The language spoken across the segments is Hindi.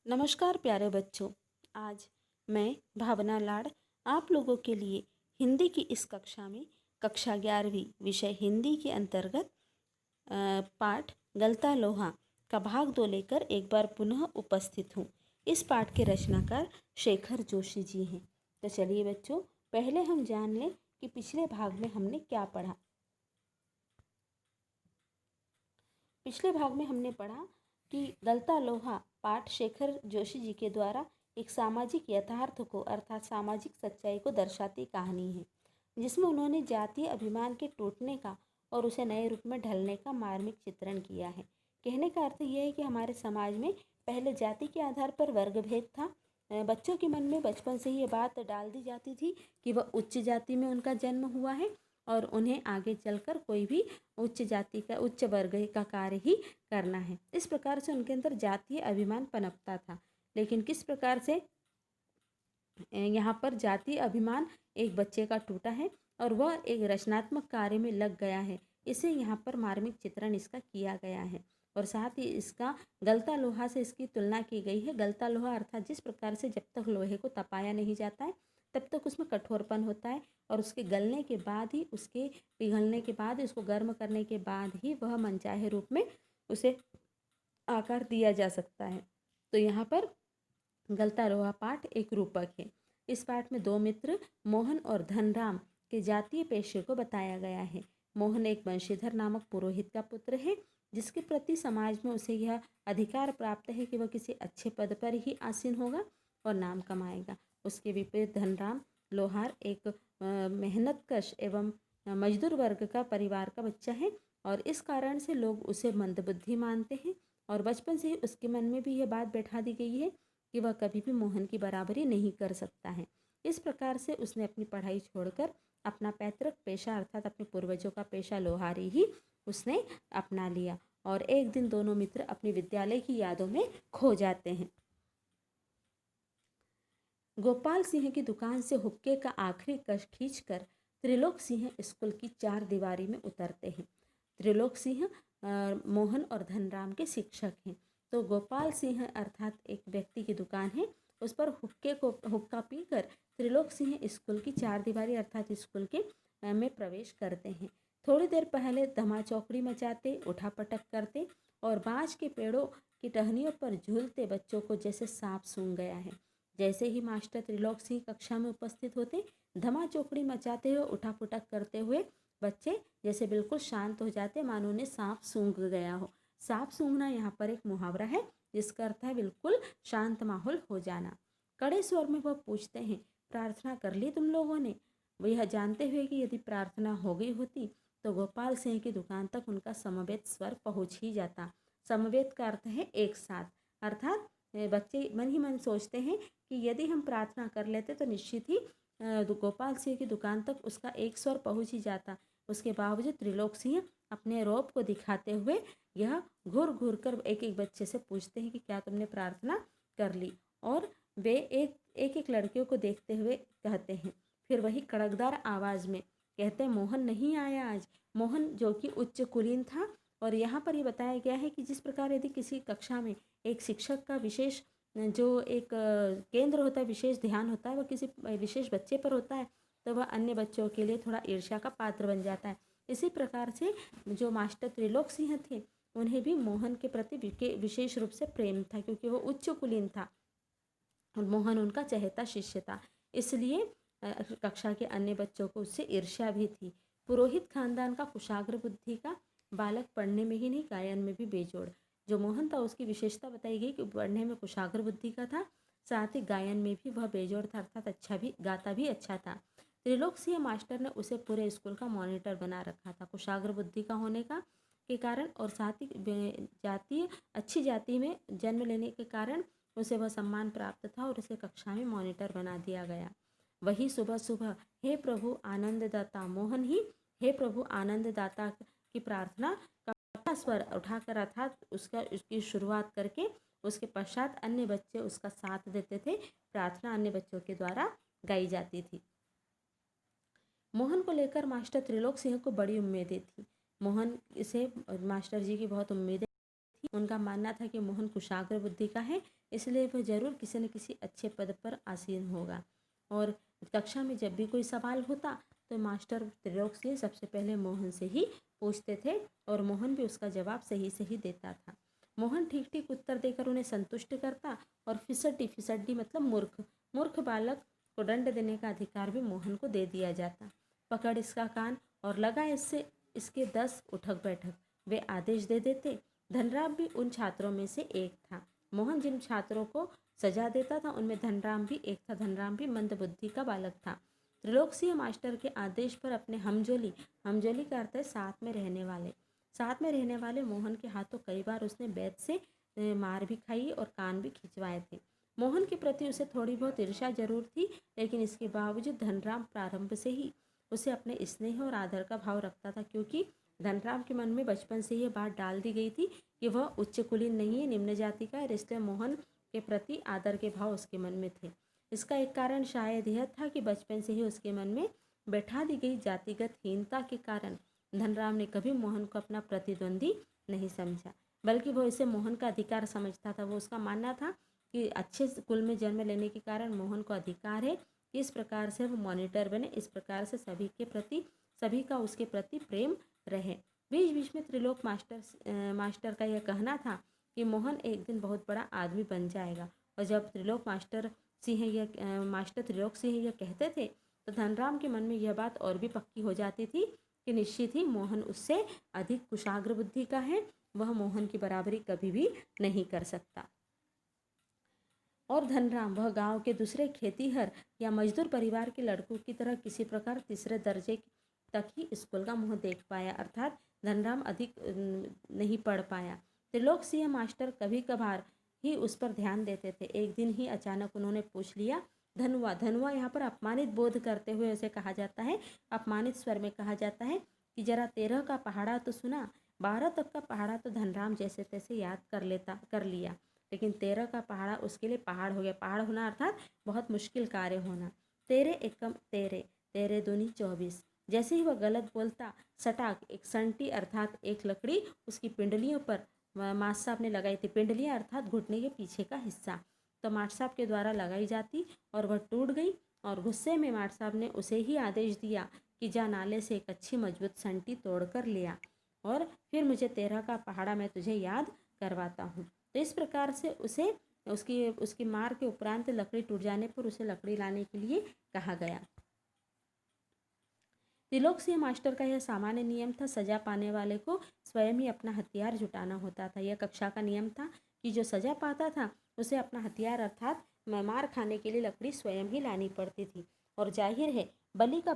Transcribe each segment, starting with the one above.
नमस्कार प्यारे बच्चों। आज मैं भावना लाड़ आप लोगों के लिए हिंदी की इस कक्षा में कक्षा 11वीं विषय हिंदी के अंतर्गत पाठ गलता लोहा का भाग 2 लेकर एक बार पुनः उपस्थित हूँ। इस पाठ के रचनाकार शेखर जोशी जी हैं। तो चलिए बच्चों, पहले हम जान लें कि पिछले भाग में हमने क्या पढ़ा। पिछले भाग में हमने पढ़ा कि गलता लोहा पाठ शेखर जोशी जी के द्वारा एक सामाजिक यथार्थ को अर्थात सामाजिक सच्चाई को दर्शाती कहानी है, जिसमें उन्होंने जातीय अभिमान के टूटने का और उसे नए रूप में ढलने का मार्मिक चित्रण किया है। कहने का अर्थ यह है कि हमारे समाज में पहले जाति के आधार पर वर्ग भेद था। बच्चों के मन में बचपन से ही ये बात डाल दी जाती थी कि वह उच्च जाति में उनका जन्म हुआ है और उन्हें आगे चलकर कोई भी उच्च जाति का उच्च वर्ग का कार्य ही करना है। इस प्रकार से उनके अंदर जातीय अभिमान पनपता था। लेकिन किस प्रकार से यहाँ पर जातीय अभिमान एक बच्चे का टूटा है और वह एक रचनात्मक कार्य में लग गया है, इसे यहाँ पर मार्मिक चित्रण इसका किया गया है। और साथ ही इसका गलता लोहा से इसकी तुलना की गई है। गलता लोहा अर्थात जिस प्रकार से जब तक लोहे को तपाया नहीं जाता है तब तक उसमें कठोरपन होता है और उसके गलने के बाद ही, उसके पिघलने के बाद, उसको गर्म करने के बाद ही वह मनचाहे रूप में उसे आकार दिया जा सकता है। तो यहाँ पर गलता लोहा पाठ एक रूपक है। इस पाठ में दो मित्र मोहन और धनराम के जातीय पेशे को बताया गया है। मोहन एक वंशीधर नामक पुरोहित का पुत्र है, जिसके प्रति समाज में उसे यह अधिकार प्राप्त है कि वह किसी अच्छे पद पर ही आसीन होगा और नाम कमाएगा। उसके विपरीत धनराम लोहार एक मेहनतकश एवं मजदूर वर्ग का परिवार का बच्चा है और इस कारण से लोग उसे मंदबुद्धि मानते हैं और बचपन से ही उसके मन में भी यह बात बैठा दी गई है कि वह कभी भी मोहन की बराबरी नहीं कर सकता है। इस प्रकार से उसने अपनी पढ़ाई छोड़कर अपना पैतृक पेशा अर्थात अपने पूर्वजों का पेशा लोहारी ही उसने अपना लिया और एक दिन दोनों मित्र अपनी विद्यालय की यादों में खो जाते हैं। गोपाल सिंह की दुकान से हुक्के का आखिरी कश खींचकर त्रिलोक सिंह स्कूल की चार दीवारी में उतरते हैं। त्रिलोक सिंह मोहन और धनराम के शिक्षक हैं। तो गोपाल सिंह अर्थात एक व्यक्ति की दुकान है, उस पर हुक्का पीकर त्रिलोक सिंह स्कूल की चार दीवारी अर्थात स्कूल के में प्रवेश करते हैं। थोड़ी देर पहले धमा चौकड़ी मचाते, उठापटक करते और बाँस के पेड़ों की टहनियों पर झूलते बच्चों को जैसे सांप सूंघ गया है। जैसे ही मास्टर त्रिलोक सिंह कक्षा में उपस्थित होते, धमा चौकड़ी मचाते हुए उठापटक करते हुए बच्चे जैसे बिल्कुल शांत हो जाते, मानो उन्हें सांप सूंघ गया हो। सांप सूंघना यहाँ पर एक मुहावरा है जिसका अर्थ है बिल्कुल शांत माहौल हो जाना। कड़े स्वर में वह पूछते हैं, प्रार्थना कर ली तुम लोगों ने? वह यह जानते हुए कि यदि प्रार्थना हो गई होती तो गोपाल सिंह की दुकान तक उनका समवेत स्वर पहुँच ही जाता। समवेत का अर्थ है एक साथ, अर्थात बच्चे मन ही मन सोचते हैं कि यदि हम प्रार्थना कर लेते तो निश्चित ही गोपाल सिंह की दुकान तक उसका एक स्वर पहुँच ही जाता। उसके बावजूद त्रिलोक सिंह अपने रौब को दिखाते हुए यह घूर घूर कर एक एक बच्चे से पूछते हैं कि क्या तुमने प्रार्थना कर ली, और वे एक एक लड़कियों को देखते हुए कहते हैं, फिर वही कड़कदार आवाज़ में कहते हैं, मोहन नहीं आया आज। मोहन जो कि उच्च कुलीन था। और यहाँ पर ये बताया गया है कि जिस प्रकार यदि किसी कक्षा में एक शिक्षक का विशेष जो एक केंद्र होता है, विशेष ध्यान होता है, वह किसी विशेष बच्चे पर होता है तो वह अन्य बच्चों के लिए थोड़ा ईर्ष्या का पात्र बन जाता है। इसी प्रकार से जो मास्टर त्रिलोक सिंह थे उन्हें भी मोहन के प्रति विशेष रूप से प्रेम था, क्योंकि वो उच्च कुलीन था और मोहन उनका चहेता शिष्य था। इसलिए कक्षा के अन्य बच्चों को उससे ईर्ष्या भी थी। पुरोहित खानदान का कुशाग्र बुद्धि का बालक पढ़ने में ही नहीं गायन में भी बेजोड़। जो मोहन था उसकी विशेषता बताई गई कि पढ़ने में कुशाग्र बुद्धि का था, साथ ही गायन में भी वह बेजोड़ था अर्थात अच्छा भी गाता भी अच्छा था। त्रिलोक सिंह मास्टर ने उसे पूरे स्कूल का मॉनिटर बना रखा था कुशाग्र बुद्धि का होने का के कारण, और साथ ही अच्छी जाति में जन्म लेने के कारण उसे वह सम्मान प्राप्त था और उसे कक्षा में मॉनिटर बना दिया गया। वही सुबह सुबह हे प्रभु आनंददाता मोहन ही हे प्रभु आनंददाता की प्रार्थना का स्वर उठाकर अर्थात उसकी शुरुआत करके उसके पश्चात अन्य बच्चे उसका साथ देते थे। प्रार्थना अन्य बच्चों के द्वारा गाई जाती थी। मोहन को लेकर मास्टर त्रिलोक सिंह को बड़ी उम्मीदें थी। मोहन से मास्टर जी की बहुत उम्मीदें थी। उनका मानना था कि मोहन कुशाग्र बुद्धि का है, इसलिए वह जरूर किसी न किसी अच्छे पद पर आसीन होगा। और कक्षा में जब भी कोई सवाल होता तो मास्टर त्रिलोक सिंह सबसे पहले मोहन से ही पूछते थे और मोहन भी उसका जवाब सही सही देता था। मोहन ठीक ठीक उत्तर देकर उन्हें संतुष्ट करता और फिसड्डी फिसड्डी मतलब मूर्ख मूर्ख बालक को दंड देने का अधिकार भी मोहन को दे दिया जाता। पकड़ इसका कान और लगा इससे इसके 10 उठक बैठक, वे आदेश दे देते। धनराम भी उन छात्रों में से एक था। मोहन जिन छात्रों को सजा देता था उनमें धनराम भी एक था। धनराम भी मंदबुद्धि का बालक था। त्रिलोक सिंह मास्टर के आदेश पर अपने हमजोली, हमजोली का अर्थ है साथ में रहने वाले मोहन के हाथों कई बार उसने बैत से मार भी खाई और कान भी खिंचवाए थे। मोहन के प्रति उसे थोड़ी बहुत ईर्ष्या जरूर थी, लेकिन इसके बावजूद धनराम प्रारंभ से ही उसे अपने स्नेह और आदर का भाव रखता था, क्योंकि धनराम के मन में बचपन से ये बात डाल दी गई थी कि वह उच्च कुलीन नहीं है, निम्न जाति का है। इसलिए मोहन के प्रति आदर के भाव उसके मन में थे। इसका एक कारण शायद यह था कि बचपन से ही उसके मन में बैठा दी गई जातिगत हीनता के कारण धनराम ने कभी मोहन को अपना प्रतिद्वंदी नहीं समझा, बल्कि वो इसे मोहन का अधिकार समझता था। वो उसका मानना था कि अच्छे कुल में जन्म लेने के कारण मोहन को अधिकार है कि इस प्रकार से वो मॉनिटर बने, इस प्रकार से सभी का उसके प्रति प्रेम रहे। बीच बीच में त्रिलोक मास्टर का यह कहना था कि मोहन एक दिन बहुत बड़ा आदमी बन जाएगा। और जब मास्टर त्रिलोक सिंह यह कहते थे तो धनराम के मन में यह बात और भी पक्की हो जाती थी कि निश्चित ही मोहन उससे अधिक कुशाग्र बुद्धि का है, वह मोहन की बराबरी कभी भी नहीं कर सकता। और धनराम वह गांव के दूसरे खेतीहर या मजदूर परिवार के लड़कों की तरह किसी प्रकार तीसरे दर्जे तक ही स्कूल का मुंह देख पाया, अर्थात धनराम अधिक नहीं पढ़ पाया। त्रिलोक सिंह मास्टर कभी कभार ही उस पर ध्यान देते थे। एक दिन ही अचानक उन्होंने पूछ लिया, धनुआ, धनुआ यहाँ पर अपमानित बोध करते हुए उसे कहा जाता है, अपमानित स्वर में कहा जाता है कि जरा 13 का पहाड़ा तो सुना। 12 तक का पहाड़ा तो धनराम जैसे तैसे याद कर लिया, लेकिन 13 का पहाड़ा उसके लिए पहाड़ हो गया। पहाड़ होना अर्थात बहुत मुश्किल कार्य होना। 13 एकम 13, 13 दूनी 24। जैसे ही वह गलत बोलता, सटाक एक संटी अर्थात एक लकड़ी उसकी पिंडलियों पर मास्टर साहब ने लगाई थी। पिंडलियाँ अर्थात घुटने के पीछे का हिस्सा, तो मास्टर साहब के द्वारा लगाई जाती और वह टूट गई। और गुस्से में मास्टर साहब ने उसे ही आदेश दिया कि जा नाले से एक अच्छी मजबूत संटी तोड़ कर ले आ और फिर मुझे 13 का पहाड़ा मैं तुझे याद करवाता हूँ। तो इस प्रकार से उसे उसकी मार के उपरांत लकड़ी टूट जाने पर उसे लकड़ी लाने के लिए कहा गया। त्रिलोक सिंह मास्टर का यह सामान्य नियम था, सजा पाने वाले को स्वयं ही अपना हथियार जुटाना होता था। यह कक्षा का नियम था कि जो सजा पाता था उसे अपना हथियार अर्थात मार खाने के लिए लकड़ी स्वयं ही लानी पड़ती थी। और जाहिर है बलि का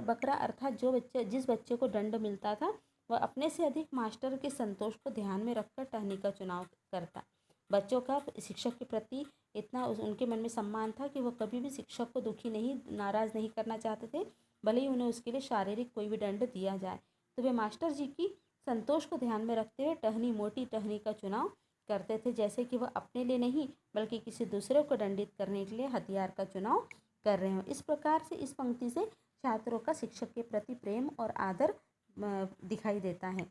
बकरा अर्थात जिस बच्चे को दंड मिलता था वह अपने से अधिक मास्टर के संतोष को ध्यान में रखकर टहनी का चुनाव करता। बच्चों का शिक्षक के प्रति इतना उनके मन में सम्मान था कि वह कभी भी शिक्षक को दुखी नहीं, नाराज़ नहीं करना चाहते थे, भले ही उन्हें उसके लिए शारीरिक कोई भी दंड दिया जाए। तो वे मास्टर जी की संतोष को ध्यान में रखते हुए मोटी टहनी का चुनाव करते थे, जैसे कि वह अपने लिए नहीं बल्कि किसी दूसरे को दंडित करने के लिए हथियार का चुनाव कर रहे हों। इस प्रकार से इस पंक्ति से छात्रों का शिक्षक के प्रति प्रेम और आदर दिखाई देता है।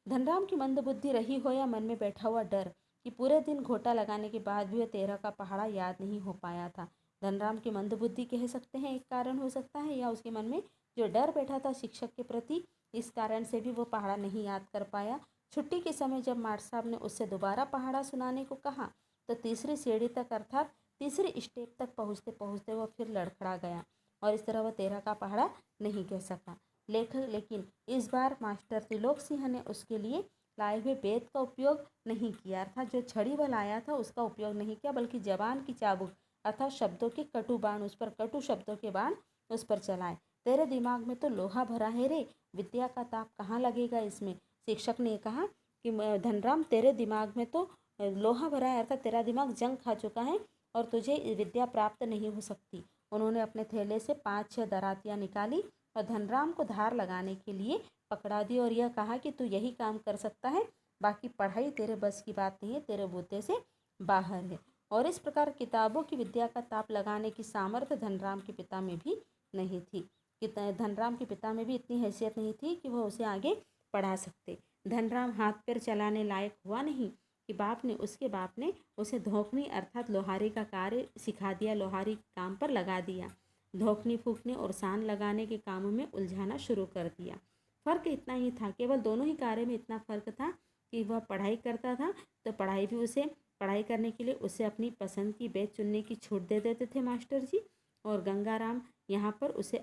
धनराम की मंदबुद्धि रही हो या मन में बैठा हुआ डर कि पूरे दिन घोटा लगाने के बाद भी वह 13 का पहाड़ा याद नहीं हो पाया था, धनराम की मंदबुद्धि कह सकते हैं एक कारण हो सकता है, या उसके मन में जो डर बैठा था शिक्षक के प्रति, इस कारण से भी वो पहाड़ा नहीं याद कर पाया। छुट्टी के समय जब मास्टर साहब ने उससे दोबारा पहाड़ा सुनाने को कहा तो तीसरी सीढ़ी तक अर्थात तीसरी स्टेप तक पहुँचते पहुँचते वह फिर लड़खड़ा गया और इस तरह वह 13 का पहाड़ा नहीं कह सका। लेकिन इस बार मास्टर त्रिलोक सिंह ने उसके लिए लाए हुए बेत का उपयोग नहीं किया, अर्थात जो छड़ी वह लाया था उसका उपयोग नहीं किया, बल्कि जबान की चाबुक अर्थात शब्दों के कटु बाण उस पर, कटु शब्दों के बाण उस पर चलाए। तेरे दिमाग में तो लोहा भरा है रे, विद्या का ताप कहाँ लगेगा इसमें। शिक्षक ने कहा कि धनराम तेरे दिमाग में तो लोहा भरा है, अर्थात तेरा दिमाग जंग खा चुका है और तुझे विद्या प्राप्त नहीं हो सकती। उन्होंने अपने थैले से 5-6 दरातियाँ निकाली और धनराम को धार लगाने के लिए पकड़ा दी और यह कहा कि तू यही काम कर सकता है, बाकी पढ़ाई तेरे बस की बात नहीं है, तेरे बूते से बाहर है। और इस प्रकार किताबों की विद्या का ताप लगाने की सामर्थ्य धनराम के पिता में भी नहीं थी, कि धनराम के पिता में भी इतनी हैसियत नहीं थी कि वह उसे आगे पढ़ा सकते। धनराम हाथ पैर चलाने लायक हुआ नहीं कि उसके बाप ने उसे धोखनी अर्थात लोहारी का कार्य सिखा दिया, लोहारी काम पर लगा दिया। धोखनी फूकने और सान लगाने के कामों में उलझाना शुरू कर दिया। फ़र्क इतना ही था, केवल दोनों ही कार्य में इतना फ़र्क था कि वह पढ़ाई करता था तो पढ़ाई करने के लिए उसे अपनी पसंद की बैच चुनने की छूट दे देते थे मास्टर जी, और गंगाराम यहाँ पर उसे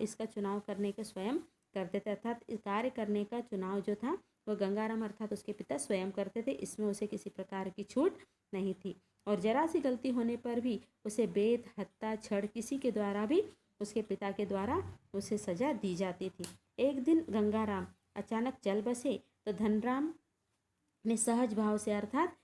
इसका चुनाव करने का स्वयं करते थे, अर्थात इस कार्य करने का चुनाव जो था वह गंगाराम अर्थात उसके पिता स्वयं करते थे। इसमें उसे किसी प्रकार की छूट नहीं थी, और जरा सी गलती होने पर भी उसे बेत, हत्या, छड़ किसी के द्वारा भी उसके पिता के द्वारा उसे सजा दी जाती थी। एक दिन गंगाराम अचानक चल बसे तो धनराम ने सहज भाव से अर्थात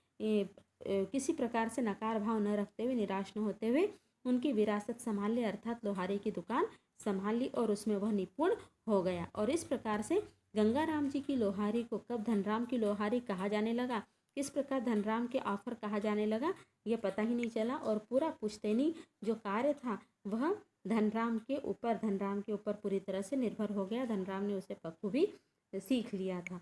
किसी प्रकार से नकार भाव न रखते हुए, निराश न होते हुए उनकी विरासत संभाल ली, अर्थात लोहारे की दुकान संभाल ली, और उसमें वह निपुण हो गया। और इस प्रकार से गंगाराम जी की लोहारी को कब धनराम की लोहारी कहा जाने लगा, किस प्रकार धनराम के ऑफर कहा जाने लगा, यह पता ही नहीं चला। और पूरा पुश्तैनी जो कार्य था वह धनराम के ऊपर पूरी तरह से निर्भर हो गया। धनराम ने उसे बखूबी सीख लिया था।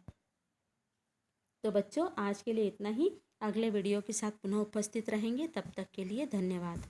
तो बच्चों, आज के लिए इतना ही। अगले वीडियो के साथ पुनः उपस्थित रहेंगे, तब तक के लिए धन्यवाद।